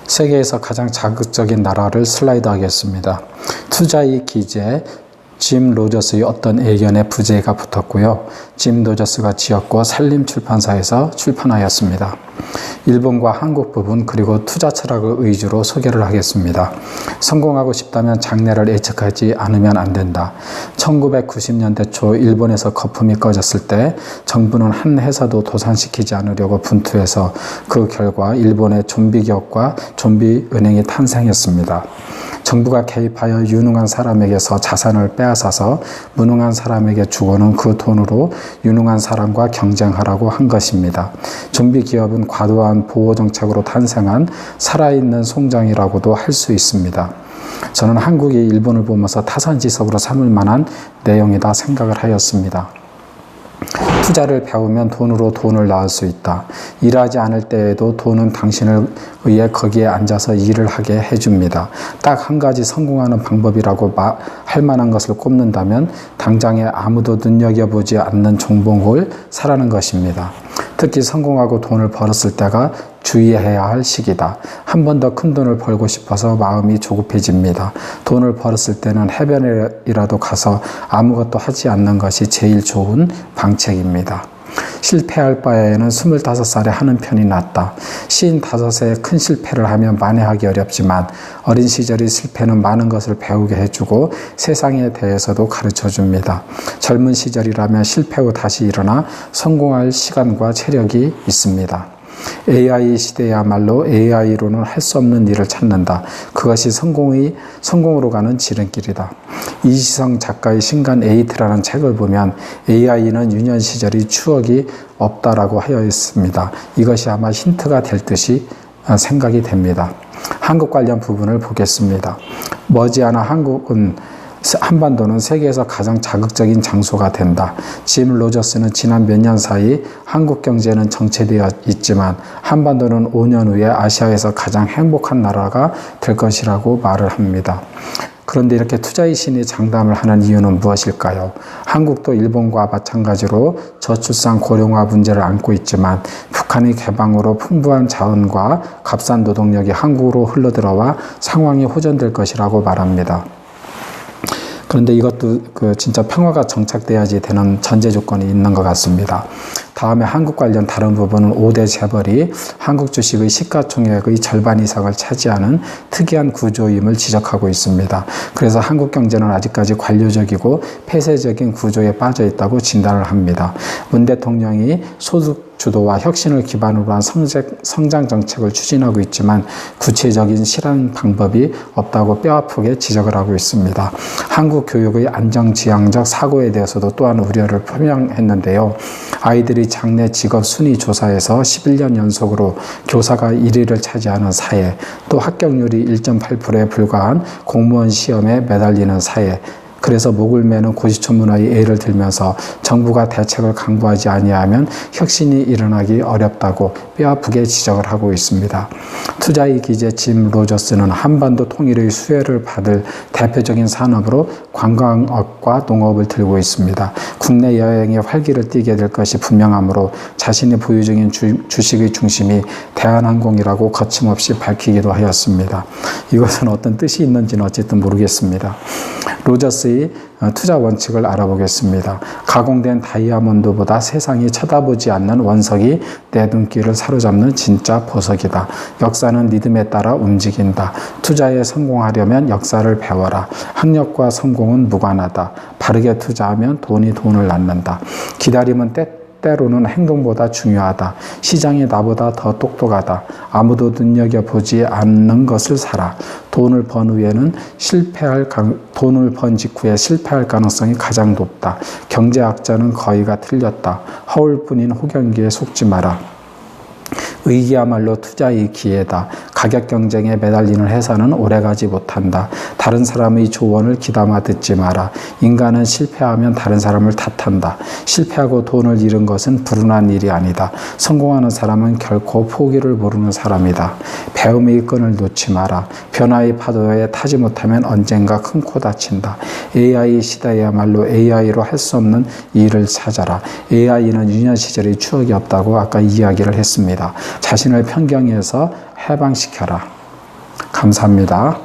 세계에서 가장 자극적인 나라를 슬라이드 하겠습니다. 투자의 기재 짐 로저스의 어떤 의견에 부제가 붙었고요. 짐 로저스가 지었고 산림출판사에서 출판하였습니다. 일본과 한국 부분 그리고 투자 철학을 위주로 소개를 하겠습니다. 성공하고 싶다면 장래를 예측하지 않으면 안 된다. 1990년대 초 일본에서 거품이 꺼졌을 때 정부는 한 회사도 도산시키지 않으려고 분투해서 그 결과 일본의 좀비 기업과 좀비 은행이 탄생했습니다. 정부가 개입하여 유능한 사람에게서 자산을 빼앗아서 무능한 사람에게 주고는 그 돈으로 유능한 사람과 경쟁하라고 한 것입니다. 좀비 기업은 과도한 보호 정책으로 탄생한 살아있는 송장이라고도 할 수 있습니다. 저는 한국이 일본을 보면서 타산지석으로 삼을 만한 내용이다 생각을 하였습니다. 투자를 배우면 돈으로 돈을 낳을 수 있다. 일하지 않을 때에도 돈은 당신을 위해 거기에 앉아서 일을 하게 해줍니다. 딱 한 가지 성공하는 방법이라고 할 만한 것을 꼽는다면 당장에 아무도 눈여겨보지 않는 종목을 사라는 것입니다. 특히 성공하고 돈을 벌었을 때가 주의해야 할 시기다. 한 번 더 큰 돈을 벌고 싶어서 마음이 조급해집니다. 돈을 벌었을 때는 해변이라도 가서 아무것도 하지 않는 것이 제일 좋은 방책입니다. 실패할 바에는 25살에 하는 편이 낫다. 55세에 큰 실패를 하면 만회하기 어렵지만 어린 시절의 실패는 많은 것을 배우게 해주고 세상에 대해서도 가르쳐줍니다. 젊은 시절이라면 실패 후 다시 일어나 성공할 시간과 체력이 있습니다. AI 시대야말로 AI로는 할 수 없는 일을 찾는다. 그것이 성공으로 가는 지름길이다. 이시성 작가의 신간 에이트라는 책을 보면 AI는 유년 시절의 추억이 없다라고 하여 있습니다. 이것이 아마 힌트가 될 듯이 생각이 됩니다. 한국 관련 부분을 보겠습니다. 머지않아 한반도는 세계에서 가장 자극적인 장소가 된다. 짐 로저스는 지난 몇 년 사이 한국 경제는 정체되어 있지만 한반도는 5년 후에 아시아에서 가장 행복한 나라가 될 것이라고 말을 합니다. 그런데 이렇게 투자의 신이 장담을 하는 이유는 무엇일까요? 한국도 일본과 마찬가지로 저출산 고령화 문제를 안고 있지만 북한의 개방으로 풍부한 자원과 값싼 노동력이 한국으로 흘러들어와 상황이 호전될 것이라고 말합니다. 그런데 이것도 진짜 평화가 정착돼야지 되는 전제 조건이 있는 것 같습니다. 다음에 한국 관련 다른 부분은 5대 재벌이 한국 주식의 시가총액의 절반 이상을 차지하는 특이한 구조임을 지적하고 있습니다. 그래서 한국 경제는 아직까지 관료적이고 폐쇄적인 구조에 빠져 있다고 진단을 합니다. 문 대통령이 소득 주도와 혁신을 기반으로 한 성장 정책을 추진하고 있지만 구체적인 실행 방법이 없다고 뼈아프게 지적을 하고 있습니다. 한국 교육의 안정지향적 사고에 대해서도 또한 우려를 표명했는데요. 아이들이 장래 직업 순위 조사에서 11년 연속으로 교사가 1위를 차지하는 사회, 또 합격률이 1.8%에 불과한 공무원 시험에 매달리는 사회, 그래서 목을 매는 고시촌문화의 예를 들면서 정부가 대책을 강구하지 아니하면 혁신이 일어나기 어렵다고 뼈아프게 지적을 하고 있습니다. 투자의 기재 짐 로저스는 한반도 통일의 수혜를 받을 대표적인 산업으로 관광업과 농업을 들고 있습니다. 국내 여행의 활기를 띠게 될 것이 분명하므로 자신이 보유 중인 주식의 중심이 대한항공이라고 거침없이 밝히기도 하였습니다. 이것은 어떤 뜻이 있는지는 어쨌든 모르겠습니다. 로저스의 투자 원칙을 알아보겠습니다. 가공된 다이아몬드보다 세상이 쳐다보지 않는 원석이 내 눈길을 사로잡는 진짜 보석이다. 역사는 리듬에 따라 움직인다. 투자에 성공하려면 역사를 배워라. 학력과 성공은 무관하다. 바르게 투자하면 돈이 돈을 낳는다. 기다림은 때로는 행동보다 중요하다. 시장이 나보다 더 똑똑하다. 아무도 눈여겨보지 않는 것을 사라. 돈을 번 직후에 실패할 가능성이 가장 높다. 경제학자는 거의가 틀렸다. 허울뿐인 호경기에 속지 마라. 위기야말로 투자의 기회다. 가격 경쟁에 매달리는 회사는 오래가지 못한다. 다른 사람의 조언을 귀담아 듣지 마라. 인간은 실패하면 다른 사람을 탓한다. 실패하고 돈을 잃은 것은 불운한 일이 아니다. 성공하는 사람은 결코 포기를 모르는 사람이다. 배움의 끈을 놓지 마라. 변화의 파도에 타지 못하면 언젠가 큰 코 다친다. AI 시대야말로 AI로 할 수 없는 일을 찾아라. AI는 유년 시절의 추억이 없다고 아까 이야기를 했습니다. 자신을 편견에서 해방시켜라. 감사합니다.